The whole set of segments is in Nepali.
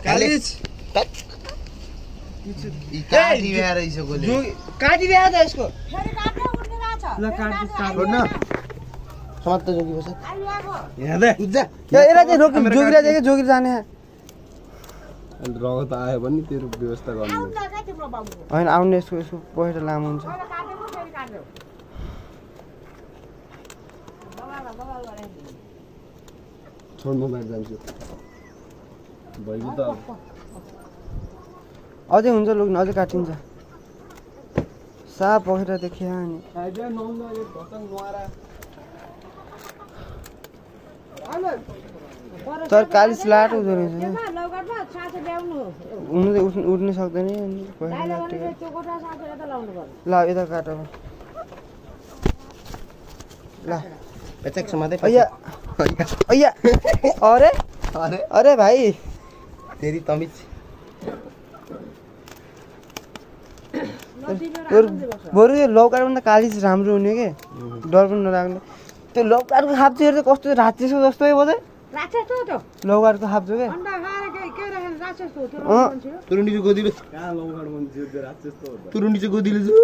कालिज काटी भ्या रहेछ गोले काटी भ्या त यसको फेरि काट्ने उड्ने रहेछ ल काट्नु छोड्न समाप्त जोगी बस यहाँ दे उज्जा एरा चाहिँ रोक जोगिरा चाहिँ जोगिर जाने रगत आयो भने तेरो व्यवस्था गर्नु आउन क्या तिम्रो बाबुको हैन आउने यसको पहिरो लामो हुन्छ पहिला काटेको फेरि काट्यो बगाल गरे छोड म बाहिर जान्छु भइगयो त अझै हुन्छ लोग्न अझै काटिन्छ साप पखेटा देखिया अनि तर कालिस लाटो हुँदो रहेछ नि लौकाटमा साथै ल्याउनु उड्नै सक्दैन अनि दाइले भने त्यो कोठा साथै यता लाउनु पर्यो ल यता काट अब ल पेचक समाते अय्या अय्या अरे अरे अरे भाइ तेरी तमिज बरु यो लौकाट भन्दा कालिज राम्रो हुने के डर पनि नलाग्ने त्यो लौकाटको खाप्चोहरू चाहिँ कस्तो राक्षसको जस्तो है बजे राक्षस हो त्यो लौकाटको खाप्चो के अन्डा खाएर के राखेर राक्षस हो त्यो मान्छे हो तुरुनी चाहिँ गोदिलो कहाँ लौकाट मान्छे त्यो राक्षस त हो त तुरुनी चाहिँ गोदिलो छु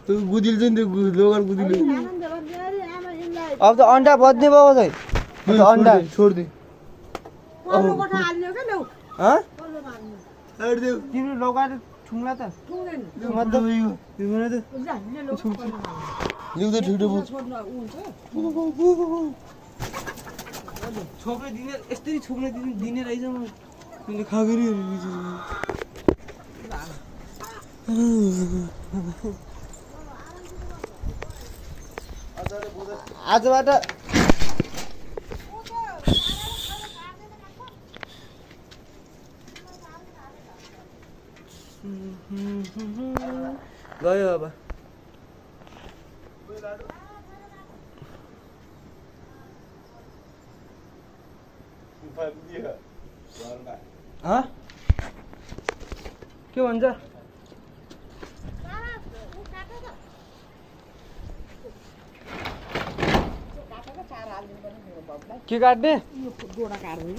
त्यो गुदिलो चाहिँ त्यो लोगाड गुदिलो आनन्द गर्ने अरे आमा इनलाई अब त अन्डा बज्ने भयो चाहिँ अन्डा छोड दे पल्लो कोठा हाल्ने के ल्याउ हँ पल्लो मार्ने छोड दे तिम्रो लौकाट ठुङ्ला त पुग्दैन मतलब तिम्रो त जा ले लो पल्लो मार्ने लिउ त ठुटो बोल छोड्न उ हुन्छ छोप्ने दिने यस्तै छोप्ने दिने रहेछ म मैले खागरी आजबाट गयो अब हाँ के भन्छ के काट्ने गोडा काट्दैन